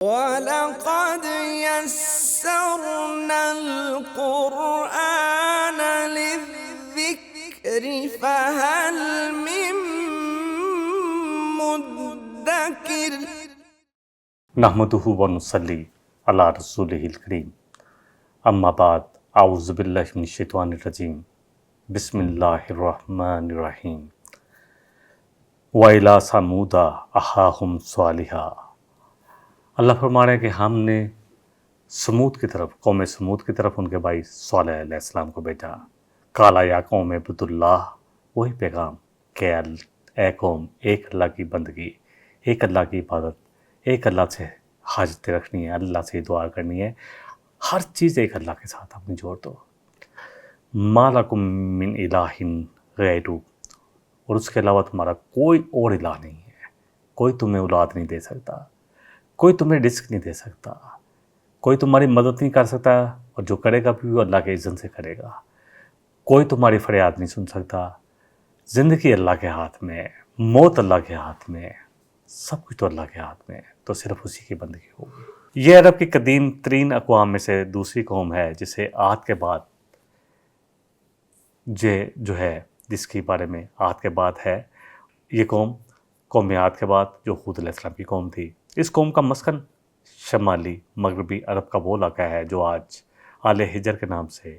وَلَقَدْ يَسَّرْنَا الْقُرْآنَ لِلذِّكْرِ فَهَلْ مِن مُّدَّكِرٍ نحمدہ ونصلی علی رسولہ الکریم اما بعد اعوذ باللہ من الشیطان الرجیم بسم اللہ الرحمن الرحیم وَإِلَىٰ ثَمُودَ أَخَاهُمْ صَالِحًا۔ اللہ فرما رہے ہیں کہ ہم نے سمود کی طرف، قوم سمود کی طرف ان کے بھائی صالح علیہ السلام کو بھیجا۔ قَالَ يَا قَوْمِ اعْبُدُوا اللَّهَ، وہی پیغام کہ اے قوم ایک اللہ کی بندگی، ایک اللہ کی عبادت، ایک اللہ سے حاجتیں رکھنی ہے، اللہ سے دعا کرنی ہے، ہر چیز ایک اللہ کے ساتھ اپنی جوڑ دو۔ مَا لَكُم مِّنْ إِلَٰهٍ غَيْرُهُ، اور اس کے علاوہ تمہارا کوئی اور الہ نہیں ہے، کوئی تمہیں اولاد نہیں دے سکتا، کوئی تمہیں رزق نہیں دے سکتا، کوئی تمہاری مدد نہیں کر سکتا، اور جو کرے گا بھی وہ اللہ کے اذن سے کرے گا، کوئی تمہاری فریاد نہیں سن سکتا۔ زندگی اللہ کے ہاتھ میں، موت اللہ کے ہاتھ میں، سب کچھ تو اللہ کے ہاتھ میں، تو صرف اسی کی بندگی ہوگی۔ یہ عرب کی قدیم ترین اقوام میں سے دوسری قوم ہے جسے عاد کے بعد جو ہے، جس کے بارے میں عاد کے بعد ہے یہ قوم عاد کے بعد جو ہود علیہ السلام کی قوم تھی۔ اس قوم کا مسکن شمالی مغربی عرب کا وہ علاقہ ہے جو آج آل حجر کے نام سے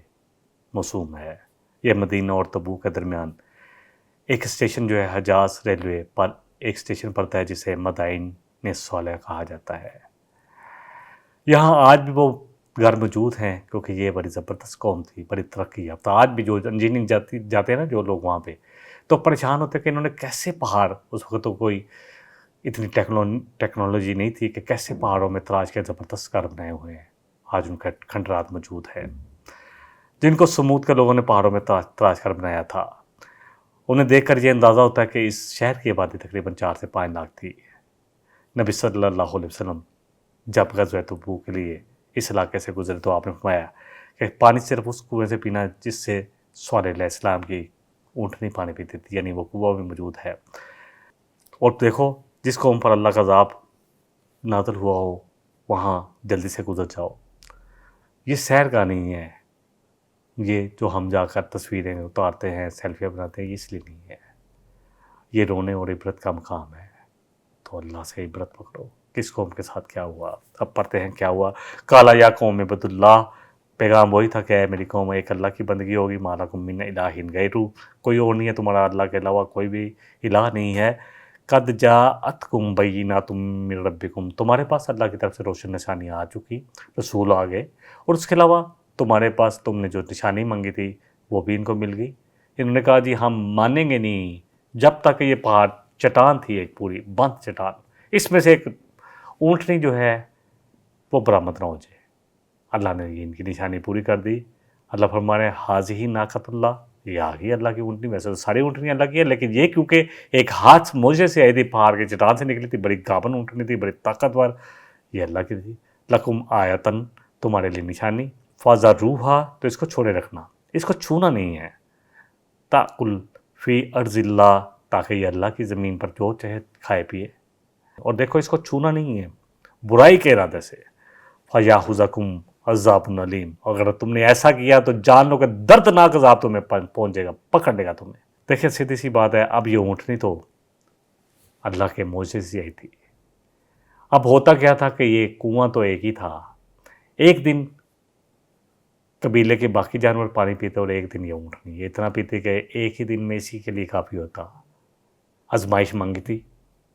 موسوم ہے۔ یہ مدینہ اور تبوک کے درمیان ایک اسٹیشن جو ہے حجاز ریلوے پر ایک اسٹیشن پڑتا ہے جسے مدائن صالح کہا جاتا ہے۔ یہاں آج بھی وہ گھر موجود ہیں کیونکہ یہ بڑی زبردست قوم تھی، بڑی ترقی یافتہ۔ آج بھی جو انجینئرنگ جاتے ہیں نا جو لوگ وہاں پہ، تو پریشان ہوتے کہ انہوں نے کیسے پہاڑ، اس وقت تو کوئی اتنی ٹیکنالوجی نہیں تھی کہ کیسے پہاڑوں میں تراش کے زبردست گھر بنائے ہوئے ہیں۔ آج ان کا کھنڈرات موجود ہے جن کو سمود کے لوگوں نے پہاڑوں میں تراش کر بنایا تھا۔ انہیں دیکھ کر یہ اندازہ ہوتا ہے کہ اس شہر کی آبادی تقریباً 4 سے 5 لاکھ تھی۔ نبی صلی اللہ علیہ وسلم جب غزوہ تبوک کے لیے اس علاقے سے گزرے تو آپ نے فرمایا کہ پانی صرف اس کنویں سے پینا جس سے صالح علیہ السلام کی اونٹنی پانی پیتی تھی، یعنی وہ کنواں بھی موجود ہے۔ اور دیکھو جس قوم پر اللہ کا عذاب نازل ہوا ہو وہاں جلدی سے گزر جاؤ۔ یہ سیر کا نہیں ہے، یہ جو ہم جا کر تصویریں اتارتے ہیں، سیلفیاں بناتے ہیں، یہ اس لیے نہیں ہے، یہ رونے اور عبرت کا مقام ہے۔ تو اللہ سے عبرت پکڑو، کس قوم کے ساتھ کیا ہوا۔ اب پڑھتے ہیں کیا ہوا۔ قَالَ يَا قَوْمِ اعْبُدُوا اللَّهَ، پیغام وہی تھا کہ اے میری قوم ایک اللہ کی بندگی ہوگی۔ مَا لَكُم مِّنْ إِلَٰهٍ غَيْرُهُ، کوئی اور نہیں ہے تمہارا، اللہ کے علاوہ کوئی بھی الہ نہیں ہے۔ قَدْ جَاءَتْكُمْ بَيِّنَاتٌ مِّن رَبِّكُمْ، تمہارے پاس اللہ کی طرف سے روشن نشانیاں آ چکی، رسول آ گئے، اور اس کے علاوہ تمہارے پاس تم نے جو نشانی مانگی تھی وہ بھی ان کو مل گئی۔ انہوں نے کہا جی ہم مانیں گے نہیں جب تک یہ پہاڑ، چٹان تھی ایک پوری بند چٹان، اس میں سے ایک اونٹنی جو ہے وہ برآمد نہ ہو جائے۔ اللہ نے یہ ان کی نشانی پوری کر دی۔ اللہ فرما رہے ہیں حاضی ناقۃ اللہ، یہ آ گئی اللہ کی اونٹنی۔ ویسے تو ساری اونٹنیاں اللہ کی ہیں، لیکن یہ کیونکہ ایک ہاتھ موجے سے آئی تھی، پہاڑ کے چٹان سے نکلی تھی، بڑی گابن اونٹنی تھی، بڑی طاقتور، یہ اللہ کی تھی۔ لکم آیتن، تمہارے لیے نشانی، فَذَرُوہا، تو اس کو چھوڑے رکھنا، اس کو چھونا نہیں ہے۔ تَأْکُلْ فی ارض اللہ، تاکہ یہ اللہ کی زمین پر جو چاہے کھائے پیے، اور دیکھو اس کو چھونا نہیں ہے برائی کے ارادے سے۔ فَيَأْخُذَكُمْ عَذَابٌ أَلِيمٌ، اگر تم نے ایسا کیا تو جان لو کہ دردناک عذاب تمہیں پہنچے گا، پکڑ لے گا تمہیں۔ دیکھیں سیدھی سی بات ہے، اب یہ اونٹنی تو اللہ کے معجزے سے آئی تھی۔ اب ہوتا کیا تھا کہ یہ کنواں تو ایک ہی تھا، ایک دن قبیلے کے باقی جانور پانی پیتے اور ایک دن یہ اونٹنی، یہ اتنا پیتے کہ ایک ہی دن میں اسی کے لیے کافی ہوتا۔ آزمائش مانگی تھی،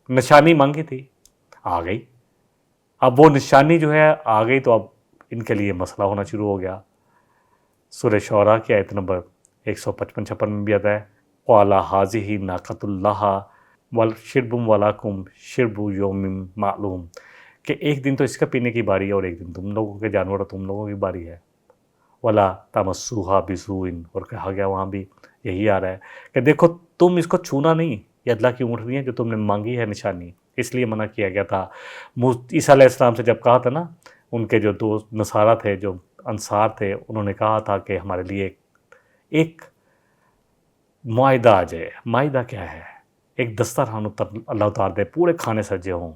نشانی مانگی تھی، آ گئی۔ اب وہ نشانی جو ہے آ گئی تو اب ان کے لیے مسئلہ ہونا شروع ہو گیا۔ سورہ شعراء کی آیت نمبر 155-56 میں بھی آتا ہے قَالَ هَٰذِهِ نَاقَةُ اللَّهِ وَشِرْبٌ وَلَكُمْ شِرْبُ يَوْمٍ مَّعْلُومٍ، کہ ایک دن تو اس کا پینے کی باری ہے اور ایک دن تم لوگوں کے جانور تم لوگوں کی باری ہے۔ وَلَا تَمَسُّوهَا بِسُوءٍ، اور کہا گیا وہاں بھی یہی آ رہا ہے کہ دیکھو تم اس کو چھونا نہیں، یہ اللہ کی اونٹنی ہے جو تم نے مانگی ہے نشانی، اس لیے منع کیا گیا تھا۔ عیسیٰ علیہ السلام سے جب کہا تھا نا، ان کے جو دوست نصارہ تھے، جو انصار تھے، انہوں نے کہا تھا کہ ہمارے لیے ایک معاہدہ آ جائے۔ معاہدہ کیا ہے؟ ایک دسترخوان اللہ اتار دے، پورے کھانے سجے ہوں،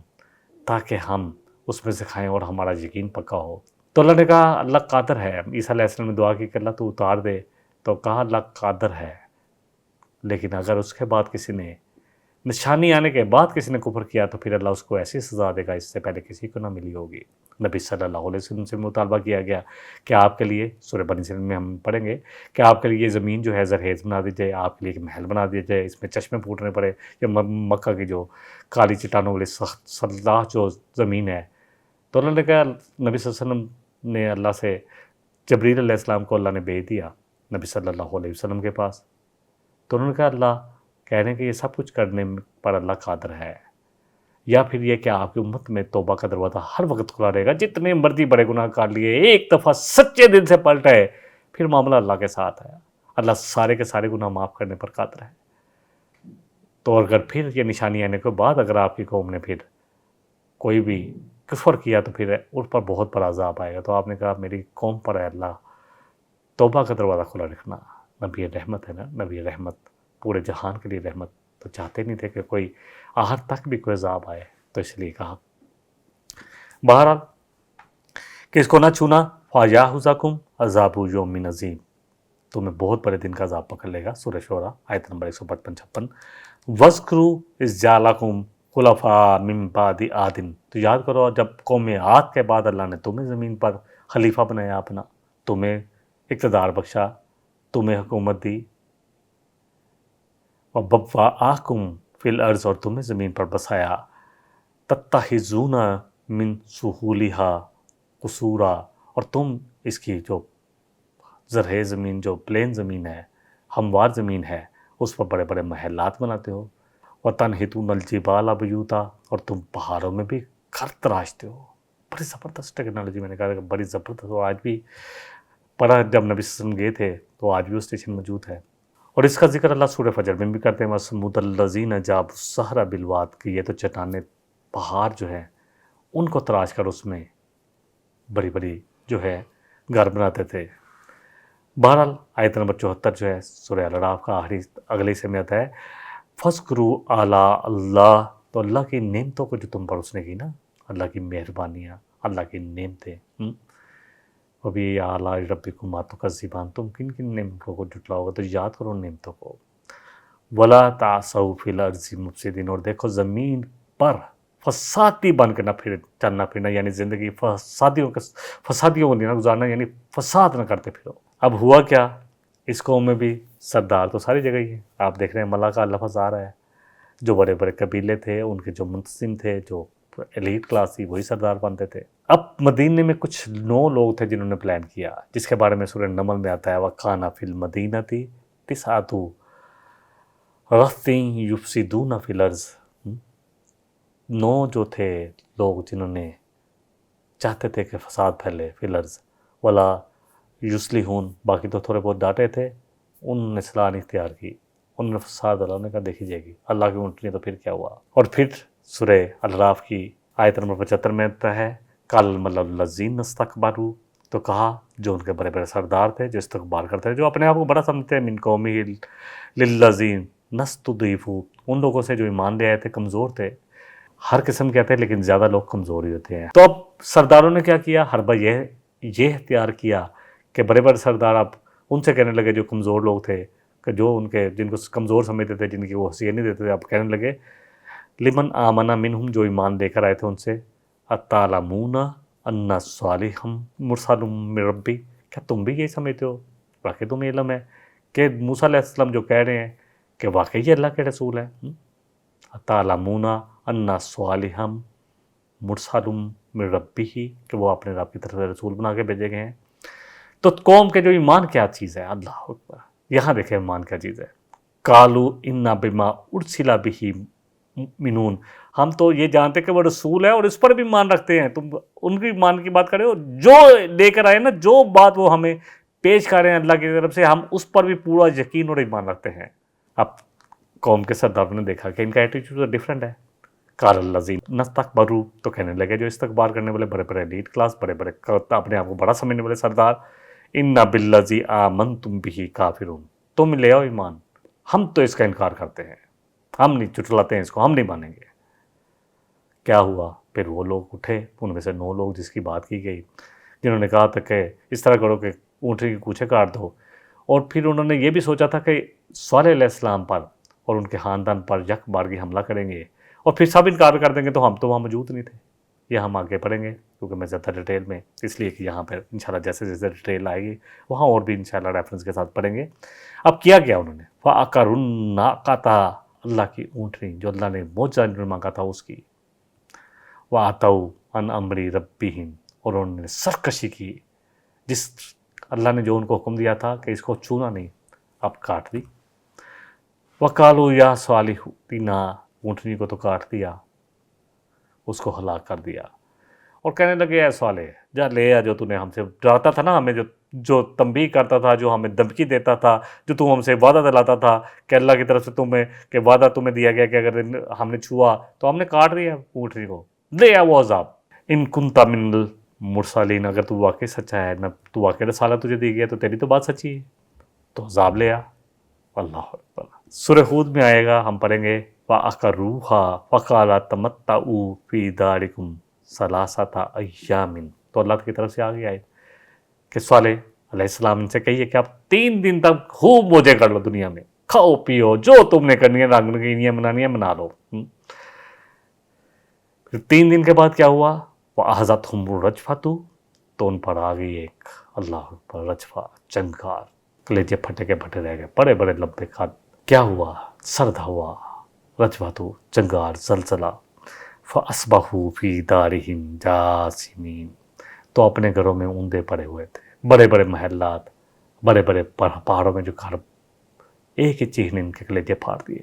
تاکہ ہم اس میں سے کھائیں اور ہمارا یقین پکا ہو۔ تو اللہ نے کہا اللہ قادر ہے۔ عیسیٰ علیہ السلام نے دعا کی کہ اللہ تو اتار دے، تو کہا اللہ قادر ہے، لیکن اگر اس کے بعد کسی نے نشانی آنے کے بعد کسی نے کفر کیا تو پھر اللہ اس کو ایسی سزا دے گا اس سے پہلے کسی کو نہ ملی ہوگی۔ نبی صلی اللہ علیہ وسلم سے مطالبہ کیا گیا کہ آپ کے لیے، سورہ بنی اسرائیل میں ہم پڑھیں گے کہ آپ کے لیے یہ زمین جو ہے زرخیز بنا دی جائے، آپ کے لیے ایک محل بنا دیا جائے، اس میں چشمے پھوٹنے پڑے، یا مکہ کی جو کالی چٹانوں والی سخت سلاح جو زمین ہے۔ تو اللہ نے کہا، نبی صلی اللہ علیہ وسلم نے اللہ سے، جبریل علیہ السلام کو اللہ نے بھیج دیا نبی صلی اللہ علیہ وسلم کے پاس۔ تو انہوں نے کہا اللہ کہہ رہے ہیں کہ یہ سب کچھ کرنے پر اللہ قادر ہے، یا پھر یہ کہ آپ کی امت میں توبہ کا دروازہ ہر وقت کھلا رہے گا، جتنے مرضی بڑے گناہ کر لیے ایک دفعہ سچے دل سے پلٹے پھر معاملہ اللہ کے ساتھ ہے، اللہ سارے کے سارے گناہ معاف کرنے پر قادر ہے۔ تو اگر پھر یہ نشانی آنے کے بعد اگر آپ کی قوم نے پھر کوئی بھی کفر کیا تو پھر ان پر بہت بڑا عذاب آئے گا۔ تو آپ نے کہا میری قوم پر ہے اللہ توبہ کا دروازہ کھلا رکھنا۔ نبی رحمت ہے نا، نبی رحمت پورے جہان کے لیے رحمت، تو چاہتے نہیں تھے کہ کوئی آخر تک بھی کوئی عذاب آئے، تو اس لیے کہا۔ بہرحال کہ اس کو نہ چھونا، فَيَأْخُذَكُمْ عَذَابُ يَوْمٍ عَظِيمٍ، تمہیں بہت بڑے دن کا عذاب پکڑ لے گا۔ سورہ شعراء آیت نمبر 155-56۔ وَاذْكُرُوا إِذْ جَعَلَكُمْ خُلَفَاءَ مِن بَعْدِ عَادٍ، تو یاد کرو جب قوم عاد کے بعد اللہ نے تمہیں زمین پر خلیفہ بنایا اپنا، تمہیں اقتدار بخشا، تمہیں حکومت دی، وَبَوَّأَكُمْ فِي الْأَرْضِ، اور تمہیں زمین پر بسایا، تَتَّخِذُونَ مِن سُهُولِهَا قُصُورًا، اور تم اس کی جو زرخیز زمین، جو پلین زمین ہے، ہموار زمین ہے، اس پر بڑے بڑے محلات بناتے ہو، وَتَنْحِتُونَ الْجِبَالَ بُيُوتًا، اور تم پہاڑوں میں بھی گھر تراشتے ہو۔ بڑی زبردست ٹیکنالوجی، میں نے کہا کہ بڑی زبردست، وہ آج بھی پڑھا جب نبی صلی اللہ علیہ وسلم گئے تھے تو آج بھی وہ اسٹیشن موجود ہے۔ اور اس کا ذکر اللہ سورہ فجر میں بھی کرتے ہیں، وَثَمُودَ الَّذِينَ جَابُوا الصَّخْرَ بِالْوَادِ، کہ یہ تو چٹانیں پہاڑ جو ہیں ان کو تراش کر اس میں بڑی بڑی جو ہے گھر بناتے تھے۔ بہرحال آیت نمبر 74 جو ہے سورہ الاعراف کا آخری اگلے حصے میں آتا ہے، فَاذْكُرُوا آلاءَ اللَّهِ، تو اللہ کی نعمتوں کو جو تم پر اس نے کی نا، اللہ کی مہربانیاں، اللہ کی نعمتیں، وَبِأَيِّ آلَاءِ رَبِّكُمَا تُكَذِّبَانِ، تم کن کن نعمتوں کو جھٹلاؤ گے، تو یاد کرو ان نعمتوں کو۔ وَلَا تَعْثَوْا فِي الْأَرْضِ مُفْسِدِينَ، اور دیکھو زمین پر فسادی بن کے نہ چلنا پھرنا، یعنی زندگی فسادیوں کو نہ گزارنا، یعنی فساد نہ کرتے پھرو۔ اب ہوا کیا، اس قوم میں بھی سردار تو ساری جگہ ہی ہیں، آپ دیکھ رہے ہیں ملا کا لفظ آ رہا ہے، جو بڑے بڑے قبیلے تھے، ان کے جو منتظم تھے، جو ایلیٹ کلاس تھی، وہی سردار بنتے تھے۔ اب مدینے میں کچھ 9 لوگ تھے جنہوں نے پلان کیا، جس کے بارے میں سورہ نمل میں آتا ہے، وَكَانَ فِي الْمَدِينَةِ تِسْعَةُ رَهْطٍ يُفْسِدُونَ فِي الْأَرْضِ، 9 جو تھے لوگ جنہوں نے چاہتے تھے کہ فساد پھیلے، فی الارض ولا یصلحون، باقی تو تھوڑے بہت ڈاٹے تھے، انہوں نے صلاح نہیں اختیار کی، انہوں نے فساد اللہ نے کہا دیکھی جائے گی، اللہ کی اونٹنی، تو پھر کیا ہوا۔ اور پھر سورہ الاعراف کی آیت نمبر 75 میں آتا ہے، قال الملأ الذین استکبروا، تو کہا جو ان کے بڑے بڑے سردار تھے، جو استکبار کرتے تھے، جو اپنے آپ کو بڑا سمجھتے ہیں، من قومہ للذین نستضعفوا، ان لوگوں سے جو ایمان لے آئے تھے، کمزور تھے، ہر قسم کے آتے ہیں لیکن زیادہ لوگ کمزور ہی ہوتے ہیں۔ تو اب سرداروں نے کیا کیا، حربہ یہ اختیار کیا کہ بڑے بڑے سردار اب ان سے کہنے لگے، جو کمزور لوگ تھے، کہ جو ان کے جن کو کمزور سمجھتے تھے، جن کی وہ حیثیت نہیں دیتے تھے، اب کہنے لگے لمن آمنا منہم، جو ایمان لے کر آئے تھے ان سے، اتعلمون ان صالحا مرسل من ربی، کیا تم بھی یہی سمجھتے ہو، واقعی تمہیں علم ہے کہ موسیٰ علیہ السلام جو کہہ رہے ہیں کہ واقعی یہ اللہ کے رسول ہیں، اتعلمون ان صالحا مرسل من ربی، کہ وہ اپنے رب کی طرف سے رسول بنا کے بھیجے گئے ہیں۔ تو قوم کے جو ایمان کیا چیز ہے، اللہ اکبر، یہاں دیکھیں ایمان کیا چیز ہے، قالوا انا بما ارسل به مؤمنون، ہم تو یہ جانتے کہ وہ رسول ہے اور اس پر بھی ایمان رکھتے ہیں، تم ان کی ایمان کی بات کرے ہو، جو لے کر آئے نا، جو بات وہ ہمیں پیش کر رہے ہیں اللہ کی طرف سے، ہم اس پر بھی پورا یقین اور ایمان رکھتے ہیں۔ اب قوم کے سرداروں نے دیکھا کہ ان کا ایٹیٹیوڈ ڈفرینٹ ہے، قال الذین نستکبروا، تو کہنے لگے جو استکبار کرنے والے، بڑے بڑے لیڈ کلاس، بڑے بڑے اپنے آپ کو بڑا سمجھنے والے سردار، انا بالذی آمنتم بہ کافرون، تم لے آؤ ایمان، ہم تو اس کا انکار کرتے ہیں، ہم نہیں چٹلاتے ہیں اس کو، ہم نہیں مانیں گے۔ کیا ہوا، پھر وہ لوگ اٹھے، ان میں سے 9 لوگ جس کی بات کی گئی، جنہوں نے کہا تھا کہ اس طرح کرو کہ اونٹنی کی کوچھیں کاٹ دو، اور پھر انہوں نے یہ بھی سوچا تھا کہ صالح علیہ السلام پر اور ان کے خاندان پر یک بارگی حملہ کریں گے، اور پھر سب انکار کر دیں گے تو ہم تو وہاں موجود نہیں تھے۔ یہ ہم آگے پڑھیں گے کیونکہ میں زیادہ ڈیٹیل میں، اس لیے کہ یہاں پر انشاءاللہ جیسے جیسے ڈیٹیل آئے گی وہاں اور بھی انشاءاللہ ریفرنس کے ساتھ پڑھیں گے۔ اب کیا کیا انہوں نے، فَأَقَرُوا النَّاقَةَ، اللہ کی اونٹنی جو اللہ نے معجزہ مانگا تھا اس کی، وَعَتَوْا عَنْ أَمْرِ رَبِّهِمْ، اور انہوں نے سرکشی کی، جس اللہ نے جو ان کو حکم دیا تھا کہ اس کو چھونا نہیں، اب کاٹ دی۔ وَقَالُوا يَا صَالِحُ ائْتِنَا، اونٹنی کو تو کاٹ دیا، اس کو ہلاک کر دیا، اور کہنے لگے اے صالح جا لے آ جو تو نے ہم سے ڈراتا تھا نا، ہمیں جو تنبیہ کرتا تھا، جو ہمیں دھمکی دیتا تھا، جو تو ہم سے وعدہ دلاتا تھا کہ اللہ کی طرف سے تمہیں کہ وعدہ تمہیں دیا گیا کہ اگر ہم نے چھوا تو ہم نے کاٹ دیا اونٹنی کو، لے آ وہ عذاب، ان کنت من المرسلین، اگر تو واقعی سچا ہے، نہ تو واقعی رسالہ تجھے دی گیا تو تیری تو بات سچی ہے، تو عذاب لے آ۔ اللہ اکبر۔ سورہ ہود میں آئے گا، ہم پڑھیں گے وَأَقَرُّوهَا وَقَالَ تَمَتَّعُوا فِي دَارِكُمْ ثَلَاثَةَ أَيَّامٍ، تو اللہ کی طرف سے آگے آئے کہ صالح علیہ السلام ان سے کہیے کہ آپ 3 دن تک خوب موجیں کر لو، دنیا میں کھاؤ پیو، جو تم نے کرنی ہے، رنگ رنگینیاں منانی ہیں منا لو۔ پھر 3 دن کے بعد کیا ہوا، وَأَخَذَتْهُمُ الرَّجْفَةُ، تو ان پر آ گئی ایک، اللہ پر رجفہ، چنگار، کلیجے پھٹے کے پھٹے رہ گئے، بڑے بڑے لمبے قد۔ کیا ہوا، سرد ہوا، رجفہ، چنگار، زلزلہ، فَأَصْبَحُوا فِي دَارِهِمْ جَاثِمِينَ، تو اپنے گھروں میں اوندے پڑے ہوئے تھے، بڑے بڑے محلات، بڑے بڑے پہاڑوں میں جو گھر، ایک ہی چیخ نے ان کے کلیجے پھاڑ دیے،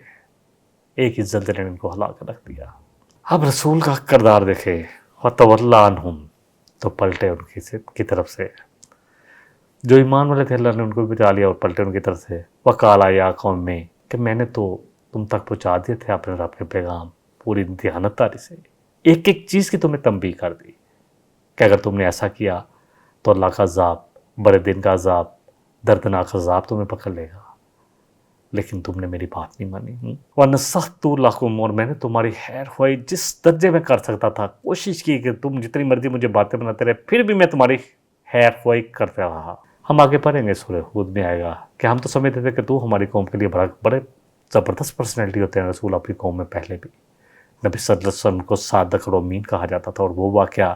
ایک ہی زلزلے نے ان کو ہلا کر رکھ دیا۔ اب رسول کا کردار دیکھے، وَتَوَلَّىٰ عَنْهُمْ، تو پلٹے ان کی طرف سے، جو ایمان والے تھے اللہ نے ان کو بھی بچا لیا اور پلٹے ان کی طرف سے۔ وَقَالَ يَا قَوْمِ، کہ میں نے تو تم تک پہنچا دیے تھے اپنے رب کے پیغام پوری دیانتداری سے، ایک ایک چیز کی تمہیں تنبیہ کر دی کہ اگر تم نے ایسا کیا تو اللہ کا عذاب، بڑے دن کا عذاب، دردناک عذاب تمہیں پکڑ لے گا، لیکن تم نے میری بات نہیں مانی۔ وَنَصَحْتُ لَكُمْ، اور میں نے تمہاری خیر خواہی جس درجے میں کر سکتا تھا کوشش کی کہ تم جتنی مرضی مجھے باتیں بناتے رہے، پھر بھی میں تمہاری خیر خواہی کرتا رہا۔ ہم آگے پڑھیں گے، سورہ ہود میں آئے گا کہ ہم تو سمجھتے تھے کہ تو ہماری قوم کے لیے بڑے زبردست پرسنالٹی ہوتے ہیں رسول، اپنی قوم میں پہلے بھی نبی صلی اللہ علیہ وسلم کو صادق و امین کہا جاتا تھا، اور وہ واقعہ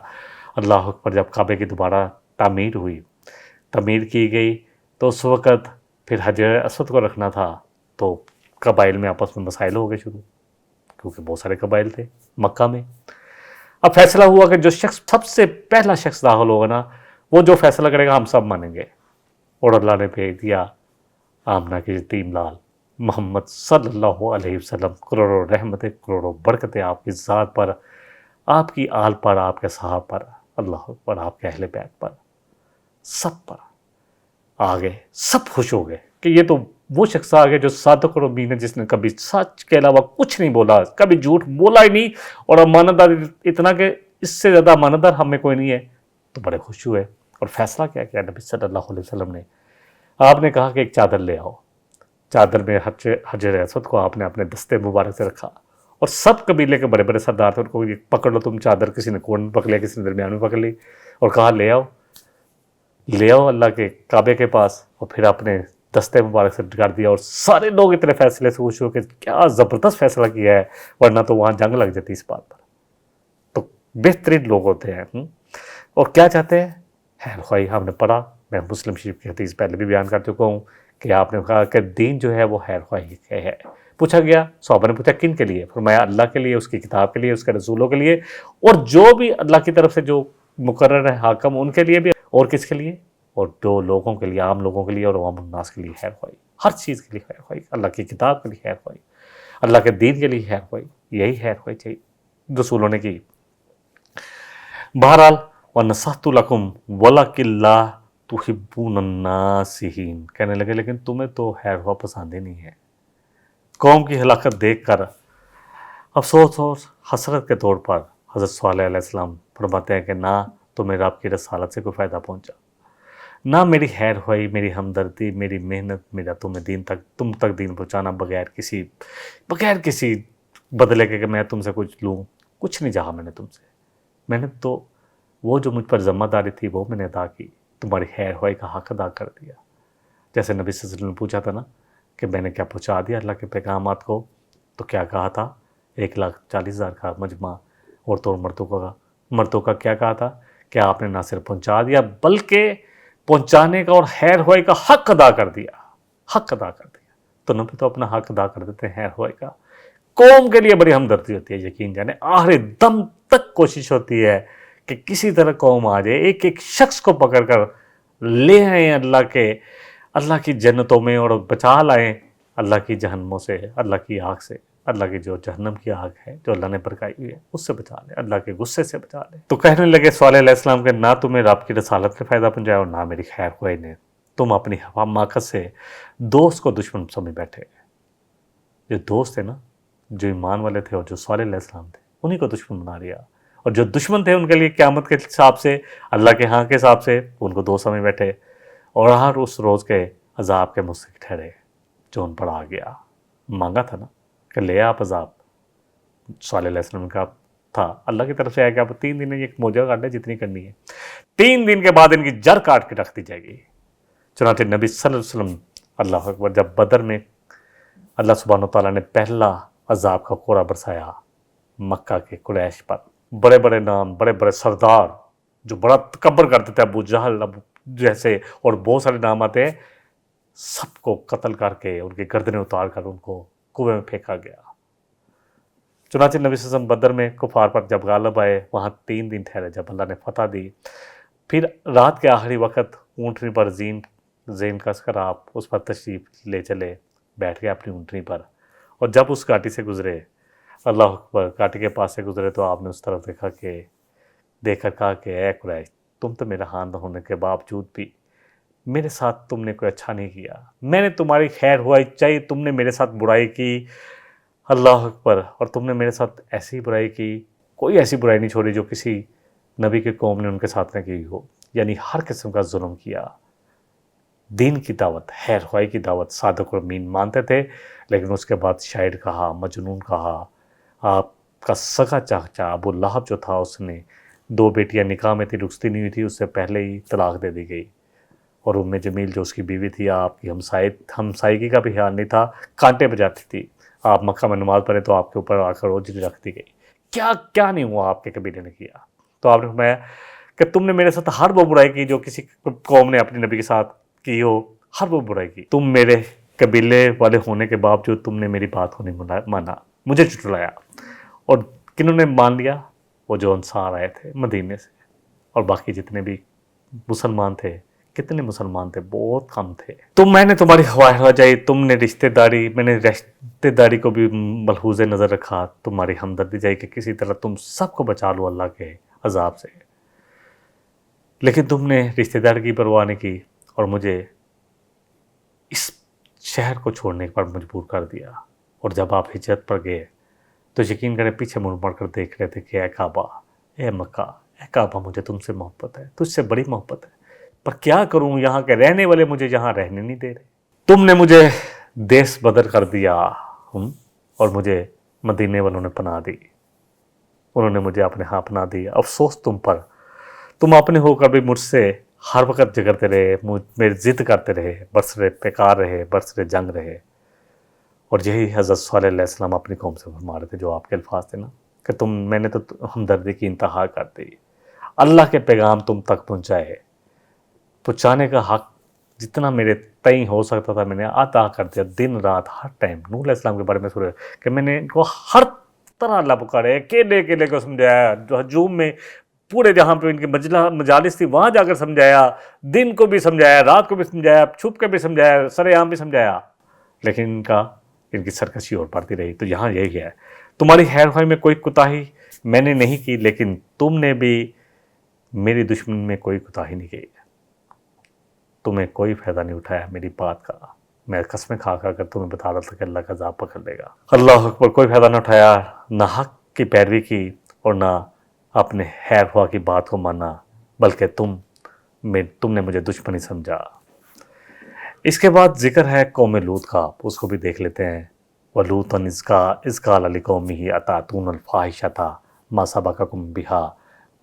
اللہ اکبر جب کعبے کی دوبارہ تعمیر کی گئی تو اس وقت پھر حجر اسود کو رکھنا تھا، تو قبائل میں آپس میں مسائل ہو گئے شروع، کیونکہ بہت سارے قبائل تھے مکہ میں۔ اب فیصلہ ہوا کہ جو شخص سب سے پہلا شخص داخل ہوگا نا، وہ جو فیصلہ کرے گا ہم سب مانیں گے، اور اللہ نے بھیج دیا آمنہ کے یتیم لال محمد صلی اللہ علیہ وسلم، کروڑوں رحمتیں، کروڑوں برکتیں آپ کی ذات پر، آپ کی آل پر، آپ کے صحاب پر، اللہ پر، آپ کے اہل بیت پر، سب پر آ گئے، سب خوش ہو گئے کہ یہ تو وہ شخص آ گیا جو صادق اور امین ہے، جس نے کبھی سچ کے علاوہ کچھ نہیں بولا، کبھی جھوٹ بولا ہی نہیں، اور امانت دار اتنا کہ اس سے زیادہ امانت دار ہم میں کوئی نہیں ہے۔ تو بڑے خوش ہوئے، اور فیصلہ کیا کیا نبی صلی اللہ علیہ وسلم نے، آپ نے کہا کہ ایک چادر لے آؤ، چادر میں حجر اسود کو آپ نے اپنے دستے مبارک سے رکھا، اور سب قبیلے کے بڑے بڑے سردار تھے، ان کو پکڑ لو تم چادر، کسی نے کون میں پکڑ لیا، کسی نے درمیان میں پکڑ لی، اور کہا لے آؤ اللہ کے کعبے کے پاس، اور پھر اپنے دستے مبارک سے کر دیا، اور سارے لوگ اتنے فیصلے سے خوش ہو کہ کیا زبردست فیصلہ کیا ہے، ورنہ تو وہاں جنگ لگ جاتی اس بات پر۔ تو بہترین لوگ ہوتے ہیں، اور کیا چاہتے ہیں، خیر خواہی۔ ہم نے پڑھا، میں مسلم شریف کی حدیث پہلے بھی بیان کر چکا ہوں کہ آپ نے کہا کہ دین جو ہے وہ خیر خواہی ہے۔ پوچھا گیا، صحابہ نے پوچھا کن کے لیے؟ فرمایا اللہ کے لیے، اس کی کتاب کے لیے، اس کے رسولوں کے لیے، اور جو بھی اللہ کی طرف سے جو مقرر ہے حاکم ان کے لیے بھی، اور کس کے لیے؟ اور جو لوگوں کے لیے، عام لوگوں کے لیے اور عوام الناس کے لیے خیر خواہی، ہر چیز کے لیے خیر خواہی، اللہ کی کتاب کے لیے خیر خواہی، اللہ کے دین کے لیے خیر خواہی، یہی خیر خواہی چاہیے رسولوں نے کی۔ بہرحال وَنَصَحْتُ لَكُمْ وَلَكِنْ لَا تُحِبُّونَ النَّاصِحِينَ، کہنے لگے لیکن تمہیں تو خیر خواہ پسند ہی نہیں ہے۔ قوم کی ہلاکت دیکھ کر افسوس اور حسرت کے طور پر حضرت صالح علیہ السلام فرماتے ہیں کہ نہ تمہیں رب کی رسالت سے کوئی فائدہ پہنچا، نہ میری خیر خواہی، میری ہمدردی، میری محنت، میرا تم تک دین پہنچانا بغیر کسی بدلے کے کہ میں تم سے کچھ لوں، کچھ نہیں چاہا میں نے تم سے، میں نے تو وہ جو مجھ پر ذمہ داری تھی وہ میں نے ادا کی، تمہاری خیر خواہی کا حق ادا کر دیا۔ جیسے نبی صلی اللہ علیہ وسلم نے پوچھا تھا نا کہ میں نے کیا پہنچا دیا اللہ کے پیغامات کو، تو کیا کہا تھا؟ 1,40,000 کا مجمع عورتوں اور مردوں کا کیا کہا تھا کہ آپ نے نہ صرف پہنچا دیا بلکہ پہنچانے کا اور خیر خواہی کا حق ادا کر دیا، حق ادا کر دیا۔ تو نبی تو اپنا حق ادا کر دیتے ہیں خیر خواہی کا۔ قوم کے لیے بڑی ہمدردی ہوتی ہے، یقین جانے آخری دم تک کوشش ہوتی ہے کہ کسی طرح قوم آ جائے، ایک ایک شخص کو پکڑ کر لے آئیں اللہ کی جنتوں میں اور بچا لائیں اللہ کی جہنموں سے، اللہ کی آگ سے، اللہ کی جو جہنم کی آگ ہے جو اللہ نے بھڑکائی ہوئی ہے اس سے بچا لیں، اللہ کے غصے سے بچا لیں۔ تو کہنے لگے صالح علیہ السلام کہ نہ تمہیں رب کی رسالت نے فائدہ پہنچایا اور نہ میری خیر خواہی نے، تم اپنی حماقت سے دوست کو دشمن سمجھ بیٹھے۔ جو دوست تھے نا، جو ایمان والے تھے اور جو صالح علیہ السلام تھے، انہی کو دشمن بنا لیا، اور جو دشمن تھے ان کے لیے قیامت کے حساب سے، اللہ کے ہاں کے حساب سے ان کو دوست سمجھ بیٹھے، اور ہر اس روز کے عذاب کے مستحق ٹھہرے جو ان پر آ گیا۔ مانگا تھا نا کہ لے آپ عذاب، صالح علیہ السلام کا تھا اللہ کی طرف سے آیا کہ آپ 3 دن میں ایک موجہ کاٹ لیں جتنی کرنی ہے، 3 دن کے بعد ان کی جڑ کاٹ کے رکھ دی جائے گی۔ چنانچہ نبی صلی اللہ علیہ وسلم، اللہ اکبر، جب بدر میں اللہ سبحانہ وتعالیٰ نے پہلا عذاب کا کوڑا برسایا مکہ کے قریش پر، بڑے بڑے نام، بڑے بڑے سردار جو بڑا تکبر کرتے تھے، ابو جہل جیسے اور بہت سارے نام آتے ہیں، سب کو قتل کر کے ان کی گردنیں اتار کر ان کو کنویں میں پھینکا گیا۔ چنانچہ نبی صلی اللہ علیہ وسلم بدر میں کفار پر جب غالب آئے، وہاں 3 دن ٹھہرے جب اللہ نے فتح دی، پھر رات کے آخری وقت اونٹنی پر زین کس کر آپ اس پر تشریف لے چلے، بیٹھ گئے اپنی اونٹنی پر، اور جب اس گھاٹی سے گزرے، اللہ اکبر، گھاٹی کے پاس سے گزرے تو آپ نے اس طرف دیکھ کر کہا کہ اے قریش، تم تو میرا خاندان ہونے کے باوجود بھی میرے ساتھ تم نے کوئی اچھا نہیں کیا، میں نے تمہاری خیر خواہی چاہیے، تم نے میرے ساتھ برائی کی، اللہ اکبر، اور تم نے میرے ساتھ ایسی برائی کی، کوئی ایسی برائی نہیں چھوڑی جو کسی نبی کی قوم نے ان کے ساتھ نہ کی ہو، یعنی ہر قسم کا ظلم کیا۔ دین کی دعوت، خیر خواہی کی دعوت، صادق اور امین مانتے تھے، لیکن اس کے بعد شاعر کہا، مجنون کہا۔ آپ کا سگا چاچا ابو لہب جو تھا، اس نے 2 بیٹیاں نکاح میں تھی، رخصتی نہیں ہوئی تھی، اس سے پہلے ہی طلاق دے دی گئی، اور ام جمیل جو اس کی بیوی تھی، آپ کی ہمسائیگی کا بھی خیال نہیں تھا، کانٹے بجاتی تھی، آپ مکہ میں نماز پڑھے تو آپ کے اوپر آ کر اوجری رکھ دی گئی۔ کیا نہیں ہوا آپ کے قبیلے نے کیا؟ تو آپ نے فرمایا کہ تم نے میرے ساتھ ہر وہ برائی کی جو کسی قوم نے اپنے نبی کے ساتھ کی ہو، ہر وہ برائی کی، تم میرے قبیلے والے ہونے کے باوجود تم نے میری بات کو نہیں مانا، مجھے جھٹلایا۔ اور کنہوں نے مان لیا؟ وہ جو انصار آئے تھے مدینے سے، اور باقی جتنے بھی مسلمان تھے، کتنے مسلمان تھے؟ بہت کم تھے۔ تو میں نے تمہاری خواہش جائی، میں نے رشتہ داری کو بھی ملحوظ نظر رکھا، تمہاری ہمدردی چاہیے کہ کسی طرح تم سب کو بچا لو اللہ کے عذاب سے، لیکن تم نے رشتہ داری کی پرواہ نہیں کی اور مجھے اس شہر کو چھوڑنے پر مجبور کر دیا۔ اور جب آپ ہجرت پر گئے تو یقین کریں پیچھے مڑ کر دیکھ رہے تھے کہ اے کعبہ، اے مکہ، اے کعبہ، مجھے تم سے محبت ہے، تجھ سے بڑی محبت ہے، پر کیا کروں، یہاں کے رہنے والے مجھے یہاں رہنے نہیں دے رہے، تم نے مجھے دیس بدر کر دیا اور مجھے مدینے والوں نے پناہ دی، انہوں نے مجھے اپنے ہاں پناہ دی، افسوس تم پر، تم اپنے ہو کر بھی مجھ سے ہر وقت جگڑتے رہے، میری ضد کرتے رہے، برسرے پیکار رہے، برسرے جنگ رہے۔ اور یہی حضرت صالح علیہ السلام اپنی قوم سے فرما رہے تھے، جو آپ کے الفاظ تھے نا کہ میں نے تو ہمدردی کی انتہا کر دی، اللہ کے پیغام تم تک پہنچانے کا حق جتنا میرے تئیں ہو سکتا تھا میں نے عطا کر دیا، دن رات ہر ٹائم۔ نوح علیہ السلام کے بارے میں سن رہے کہ میں نے ان کو ہر طرح اللہ پکارے، اکیلے کو سمجھایا، جو ہجوم میں پورے جہاں پہ ان کی مجالس تھی وہاں جا کر سمجھایا، دن کو بھی سمجھایا، رات کو بھی سمجھایا، چھپ کے بھی سمجھایا، سر عام بھی سمجھایا، لیکن ان کی سرکشی اور بڑھتی رہی۔ تو یہاں یہی ہے، تمہاری خیر خواہی میں کوئی کوتاہی میں نے نہیں کی، لیکن تم نے بھی میری دشمنی میں کوئی کوتاہی نہیں کی، تمہیں کوئی فائدہ نہیں اٹھایا میری بات کا، میں قسمیں کھا کر تمہیں بتا رہا تھا کہ اللہ کا عذاب پکڑ لے گا۔ اللہ اکبر، کوئی فائدہ نہ اٹھایا، نہ حق کی پیروی کی اور نہ اپنے خیر خواہ کی بات کو مانا، بلکہ تم نے مجھے دشمنی سمجھا۔ اس کے بعد ذکر ہے قوم لوط کا، اس کو بھی دیکھ لیتے ہیں۔ وَلُوطًا إِذْ قَالَ لِقَوْمِهِ أَتَأْتُونَ الْفَاحِشَةَ مَا سَبَقَكُم بِهَا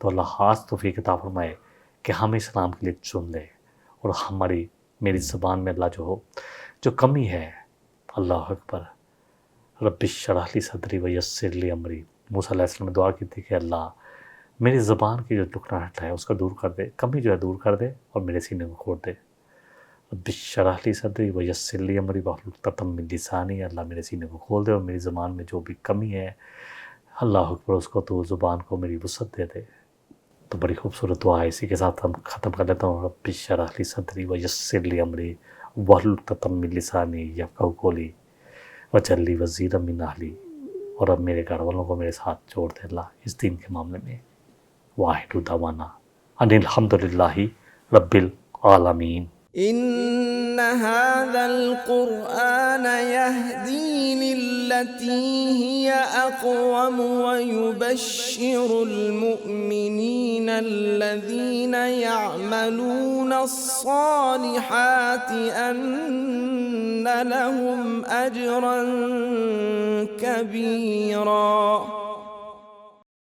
تو اللہ خاص توفیق عطا فرمائے کہ ہم اسلام کے لیے چن لیں، اور میری زبان میں اللہ جو کمی ہے، اللہ اکبر، رب اشرح لی صدری ویسر لی امری، موسیٰ علیہ السلام نے دعا کی تھی کہ اللہ میری زبان کی جو ٹکراہٹ ہے اس کا دور کر دے، کمی جو ہے دور کر دے، اور میرے سینے کو کھول دے۔ رب اشرح لی صدری ویسر لی امری واحلل عقدۃ من لسانی، اللہ میرے سینے کو کھول دے اور میری زبان میں جو بھی کمی ہے اللہ اکبر اس کو تو زبان کو میری وسعت دے دے۔ تو بڑی خوبصورت دعا ہے، اسی کے ساتھ ہم ختم کر لیتا ہوں۔ رب اشرح لی صدری ویسر لی امری واحلل عقدۃ من لسانی یفقہوا قولی واجعل لی وزیرا من اہلی، اور اب میرے گھر والوں کو میرے ساتھ جوڑ دے اللہ اس دین کے معاملے میں۔ واحد دعوانا ان الحمد للہ رب العالمین۔ إن هذا القرآن يهدي للتي هي أقوم ويبشر المؤمنين الذين يعملون الصالحات أن لهم أجرا كبيرا